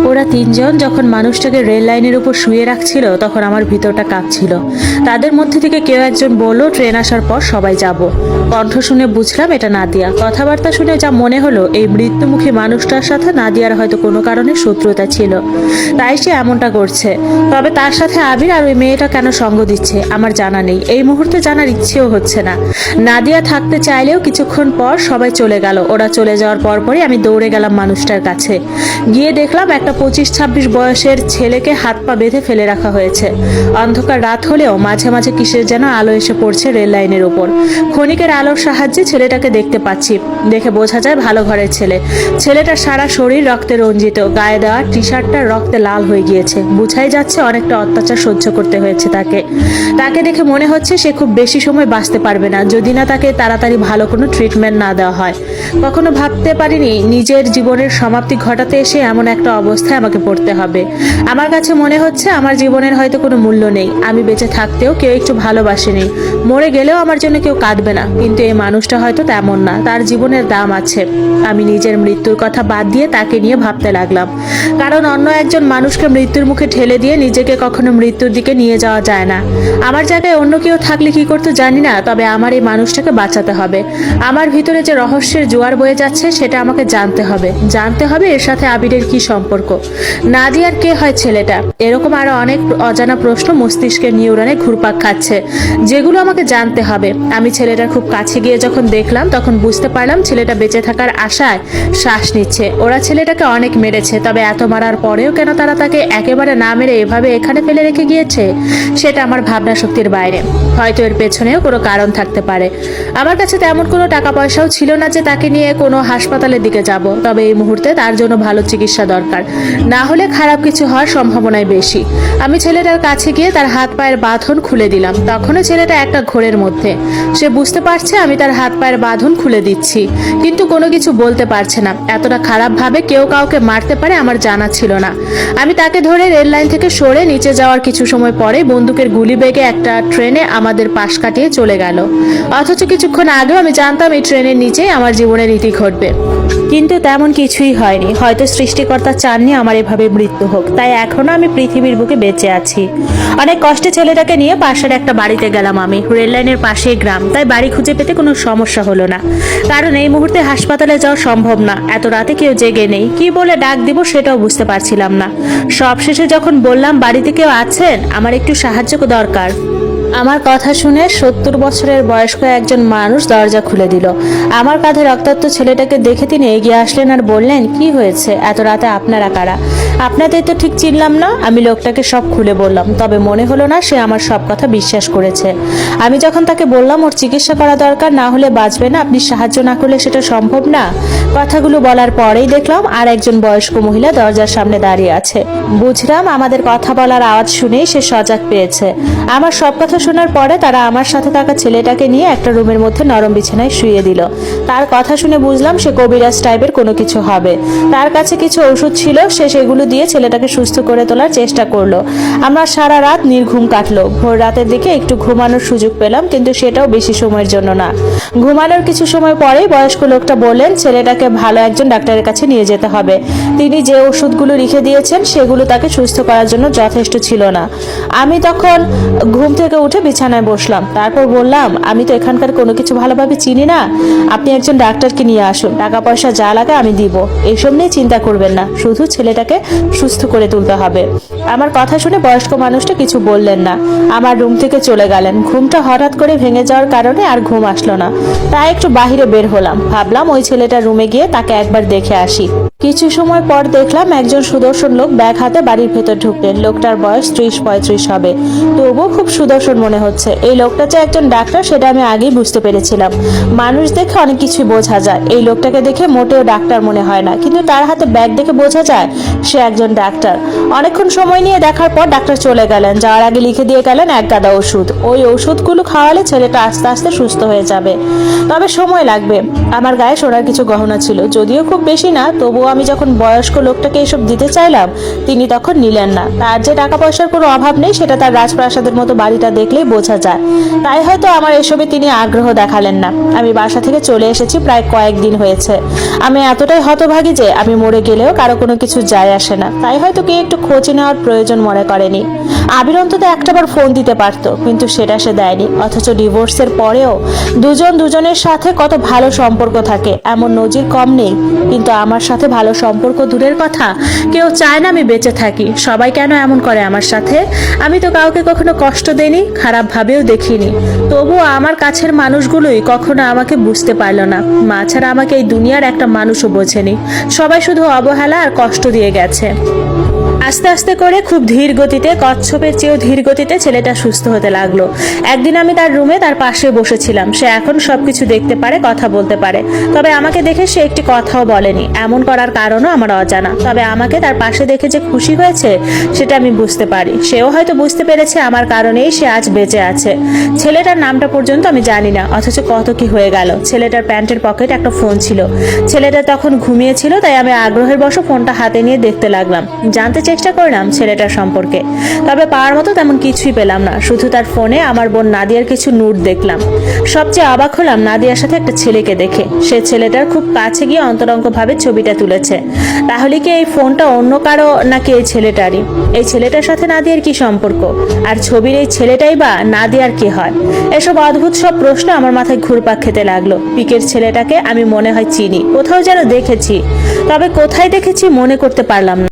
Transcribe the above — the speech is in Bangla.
ওরা তিনজন যখন মানুষটাকে রেল লাইনের উপর শুয়ে রাখছিল তখন আমার ভিতরটা কাঁপছিল। তাদের মধ্যে থেকে কেউ একজন বলল, ট্রেন আসার পর সবাই যাব। কণ্ঠ শুনে বুঝলাম এটা নাদিয়া। কথাবার্তা শুনে যা মনে হলো, এই মৃত্যুমুখী মানুষটার সাথে নাদিয়ার হয়তো কোনো কারণে শত্রুতা ছিল, তাই সে এমনটা করছে। তবে তার সাথে আবির আর ওই মেয়েটা কেন সঙ্গ দিচ্ছে আমার জানা নেই, এই মুহূর্তে জানার ইচ্ছেও হচ্ছে না। নাদিয়া থাকতে চাইলেও কিছুক্ষণ পর সবাই চলে গেল। ওরা চলে যাওয়ার পরপরই আমি দৌড়ে গেলাম মানুষটার কাছে। গিয়ে দেখলাম একটা 25-26 বয়সের ছেলেকে হাত পা বেঁধে ফেলে রাখা হয়েছে। অন্ধকার রাত হলেও মাঝে মাঝে কিসের যেন আলো এসে পড়ছে রেল লাইনের ওপর। ক্ষণিকের আলোর সাহায্যে ছেলেটাকে দেখতে পাচ্ছি। দেখে বোঝা যায় ভালো ঘরের ছেলে। ছেলেটার সারা শরীর রক্তে রঞ্জিত, গায়ে দেওয়া টি শার্টটা রক্তে লাল হয়ে গিয়েছে। বুঝাই যাচ্ছে অনেকটা অত্যাচার সহ্য করতে হয়েছে তাকে। তাকে দেখে মনে হচ্ছে সে খুব বেশি সময় বাঁচতে পারবে না, যদি না তাকে তাড়াতাড়ি ভালো কোনো ট্রিটমেন্ট না দেওয়া হয়। কখনো ভাবতে পারিনি নিজের জীবনের সমাপ্তি ঘটাতে এসে এমন একটা অবস্থায় আমাকে পড়তে হবে। আমার কাছে মনে হচ্ছে আমার জীবনের হয়তো কোনো মূল্য নেই। আমি বেঁচে থাকতেও কেউ একটু ভালোবাসেনি, মরে গেলেও আমার জন্য কেউ কাঁদবে না। কিন্তু এই মানুষটা হয়তো তেমন না, তার জীবনের দাম আছে। আমি নিজের মৃত্যুর কথা বাদ দিয়ে তাকে নিয়ে ভাবতে লাগলাম, কারণ অন্য একজন মানুষকে মৃত্যুর মুখে ঠেলে দিয়ে নিজেকে কখনো মৃত্যুর দিকে নিয়ে যাওয়া যায় না। আমার জায়গায় অন্য কেউ থাকলে কি করতো জানি না, তবে আমার এই মানুষটাকে বাঁচাতে হবে। আমার ভিতরে যে রহস্যের জোয়ার বয়ে যাচ্ছে সেটা আমাকে জানতে হবে। এর সাথে আবিরের কি সম্পর্ক, নাদিয়ার কে হয় ছেলেটা। এরকম আরো অনেক অজানা প্রশ্ন মস্তিষ্কের নিউরনে ঘুরপাক খাচ্ছে, যেগুলো আমাকে জানতে হবে। আমি ছেলেটার খুব কাছে গিয়ে যখন দেখলাম তখন বুঝতে পারলাম ছেলেটা বেঁচে থাকার আশায় শ্বাস নিচ্ছে। ওরা ছেলেটাকে অনেক মেরেছে, তবে এত মারার পরেও কেন তারা তাকে একেবারে না মেরে এভাবে এখানে ফেলে রেখে গিয়েছে সেটা আমার ভাবনা শক্তির বাইরে। হয়তো এর পেছনেও কোনো কারণ থাকতে পারে। আমার কাছে তেমন কোনো টাকা পয়সাও ছিল না যে তাকে নিয়ে কোনো হাসপাতালের দিকে যাব, তবে এই মুহূর্তে তার জন্য ভালো চিকিৎসা দরকার, না হলে খারাপ কিছু হওয়ার সম্ভাবনাই বেশি। আমি ছেলেটার কাছে গিয়ে তার হাত পায়ের বাঁধন খুলে দিলাম। তখনও ছেলেটা একটা ঘোরের মধ্যে। সে বুঝতে পারছে আমি তার হাত পায়ের বাঁধন খুলে দিচ্ছি, কিন্তু কোনো কিছু বলতে পারছে না। এতটা খারাপ ভাবে কেউ কাউকে মারতে পারে আমার জানা ছিল না। আমি তাকে ধরে রেল লাইন থেকে সরে নিচে যাওয়ার কিছু সময় পরে বন্দুকের গুলি বেগে একটা ট্রেনে আমাদের পাশ কাটিয়ে চলে গেল। অথচ কিছুক্ষণ আগেও আমি জানতাম এই ট্রেনের নিচেই আমার জীবনের ইতি ঘটবে, কিন্তু তেমন কিছুই হয়নি। হয়তো সৃষ্টিকর্তা চাননি আমার এভাবে মৃত্যু হোক, তাই এখনো আমি পৃথিবীর বুকে বেঁচে আছি। অনেক কষ্টে ছেলেটাকে নিয়ে পাশের একটা বাড়িতে গেলাম। আমি রেল লাইনের পাশেই গ্রাম, তাই বাড়ি খুঁজে পেতে কোনো সমস্যা হলো না, কারণ এই মুহূর্তে হাসপাতালে যাওয়া সম্ভব না। এত রাতে কেউ জেগে নেই, কি বলে ডাক দিব সেটাও বুঝতে পারছিলাম না। সবশেষে যখন বললাম বাড়িতে কেউ আছেন, আমার একটু সাহায্য দরকার, আমার কথা শুনে 70 বছরের বয়স্ক একজন মানুষ দরজা খুলে দিল। আমার কাঁধে রক্তাক্ত ছেলেটাকে দেখে তিনি এগিয়ে আসলেন আর বললেন, কি হয়েছে, এত রাতে আপনারা কারা? আপনাদের তো ঠিক চিনলাম না। আমি লোকটাকে সব খুলে বললাম, তবে মনে হলো না সে আমার সব কথা বিশ্বাস করেছে। আমি যখন তাকে বললাম ওর চিকিৎসা করা দরকার, না হলে বাঁচবে না, আপনি সাহায্য না করলে সেটা সম্ভব না। কথাগুলো বলার পরেই দেখলাম আর একজন বয়স্ক মহিলা দরজার সামনে দাঁড়িয়ে আছে। বুঝলাম আমাদের কথা বলার আওয়াজ শুনেই সে সজাগ পেয়েছে। আমার সব কথা শোনার পরে তারা আমার সাথে থাকা ছেলেটাকে নিয়ে একটা রুমের মধ্যে নরম বিছানায় শুইয়ে দিল। তার কথা শুনে বুঝলাম সে কবিরাজ টাইপের কোনো কিছু হবে। তার কাছে কিছু ওষুধ ছিল, সে সেগুলো দিয়ে ছেলেটাকে সুস্থ করে তোলার চেষ্টা করলো। আমার সারা রাত নির্ঘুম কাটলো। ভোর রাতের দিকে একটু ঘুমানোর সুযোগ পেলাম, কিন্তু সেটাও বেশি সময়ের জন্য না। ঘুমানোর কিছু সময় পরেই বয়স্ক লোকটা বললেন ছেলেটাকে ভালো একজন ডাক্তারের কাছে নিয়ে যেতে হবে। তিনি যে ওষুধগুলো লিখে দিয়েছেন সেগুলো তাকে সুস্থ করার জন্য যথেষ্ট ছিল না। আমি তখন ঘুম থেকে উঠে বিছানায় বসলাম। তারপর বললাম, আমি তো এখানকার কোনো কিছু ভালোভাবে চিনি না, আপনি একজন ডাক্তারকে নিয়ে আসুন, টাকা পয়সা যা লাগে আমি দিব, এইসব নিয়ে চিন্তা করবেন না, শুধু ছেলেটাকে সুস্থ করে তুলতে হবে। আমার কথা শুনে বয়স্ক মানুষটা কিছু বললেন না, আমার রুম থেকে চলে গেলেন। ঘুমটা হঠাৎ করে ভেঙে যাওয়ার কারণে আর ঘুম আসলো না, তাই একটু বাহিরে বের হলাম। ভাবলাম ওই ছেলেটার রুমে গিয়ে তাকে একবার দেখে আসি। কিছু সময় পর দেখলাম একজন সুদর্শন লোক ব্যাগ হাতে বাড়ির ভেতর ঢুকলেন। লোকটার বয়স 30-35 হবে, তবুও খুব সুদর্শন মনে হচ্ছে। এই লোকটা যে একজন ডাক্তার সেটা আমি আগেই বুঝতে পেরেছিলাম। মানুষ দেখে অনেক কিছুই বোঝা যায়, এই লোকটাকে দেখে মোটেও ডাক্তার মনে হয় না, কিন্তু তার হাতে ব্যাগ দেখে বোঝা যায় সে একজন ডাক্তার। অনেকক্ষণ সময় নিয়ে দেখার পর ডাক্তার চলে গেলেন। যাওয়ার আগে লিখে দিয়ে গেলেন এক গাদা ওষুধ। ওই ওষুধগুলো খাওয়ালে ছেলেটা আস্তে আস্তে সুস্থ হয়ে যাবে, তবে সময় লাগবে। আমার গায়ে সোনার কিছু গহনা ছিল, যদিও খুব বেশি না, তবুও আমি যখন বয়স্ক লোকটাকে এসব দিতে চাইলাম তিনি তখন নিলেন না। তার যে টাকা পয়সার কোনো অভাব নেই সেটা তার রাজপ্রাসাদের মতো বাড়িটা দেখলেই বোঝা যায়, তাই হয়তো আমার এসবে তিনি আগ্রহ দেখালেন না। আমি বাসা থেকে চলে এসেছি প্রায় কয়েকদিন হয়েছে। আমি এতটাই হতভাগী যে আমি মরে গেলেও কারো কোনো কিছু যায় আসে না, তাই হয়তো কে একটু খোঁজ নেওয়ার প্রয়োজন মনে করেনি। আবির অন্তত একটাবার ফোন দিতে পারতো, কিন্তু সেটা সে দেয়নি। অথচ ডিভোর্সের পরেও দুজন দুজনের সাথে কত ভালো সম্পর্ক থাকে, এমন নজির কম নেই। কিন্তু আমার সাথে ভালো সম্পর্ক দূরের কথা, কেউ চায় না আমি বেঁচে থাকি। সবাই কেন এমন করে আমার সাথে? আমি তো কাউকে কখনো কষ্ট দেইনি, খারাপ ভাবেও দেখিনি। তবুও আমার কাছের মানুষগুলোই কখনো আমাকে বুঝতে পারলো না। মা ছাড়া আমাকে এই দুনিয়ার একটা মানুষও বোঝেনি। সবাই শুধু অবহেলা আর কষ্ট দিয়ে গেছে। আস্তে আস্তে করে খুব ধীর গতিতে, কচ্ছপের চেয়েও ধীর গতিতে ছেলেটা সুস্থ হতে লাগলো। একদিন আমি তার রুমে তার পাশে বসেছিলাম। সে এখন সবকিছু দেখতে পারে, কথা বলতে পারে। তবে আমাকে দেখে সে একটি কথাও বলেনি। এমন করার কারণও আমার অজানা। তবে আমাকে তার পাশে দেখে যে খুশি হয়েছে সেটা আমি বুঝতে পারি। সেও হয়তো বুঝতে পেরেছে আমার কারণেই সে আজ বেঁচে আছে। ছেলেটার নামটা পর্যন্ত আমি জানি না, অথচ কত কি হয়ে গেল। ছেলেটার প্যান্টের পকেটে একটা ফোন ছিল। ছেলেটা তখন ঘুমিয়েছিল, তাই আমি আগ্রহের বশে ফোনটা হাতে নিয়ে দেখতে লাগলাম। জানতে চেষ্টা করলাম ছেলেটার সম্পর্কে, তবে পাওয়ার মতো তেমন কিছুই পেলাম না। শুধু তার ফোনে আমার বোন নাদিয়ার কিছু নোট দেখলাম। সবচেয়ে অবাক হলাম নাদিয়ার সাথে একটা ছেলেকে দেখে। সে ছেলেটার খুব কাছে গিয়ে অন্তরঙ্গ ভাবে ছবিটা তুলেছে। তাহলে কি এই ফোনটা অন্য কারো, নাকি এই ছেলেটারই? এই ছেলেটার সাথে নাদিয়ার কি সম্পর্ক? আর ছবির এই ছেলেটাই বা নাদিয়ার কি হয়? এসব অদ্ভুত সব প্রশ্ন আমার মাথায় ঘুরপাক খেতে লাগলো। পিকের ছেলেটাকে আমি মনে হয় চিনি, কোথাও যেন দেখেছি, তবে কোথায় দেখেছি মনে করতে পারলাম না।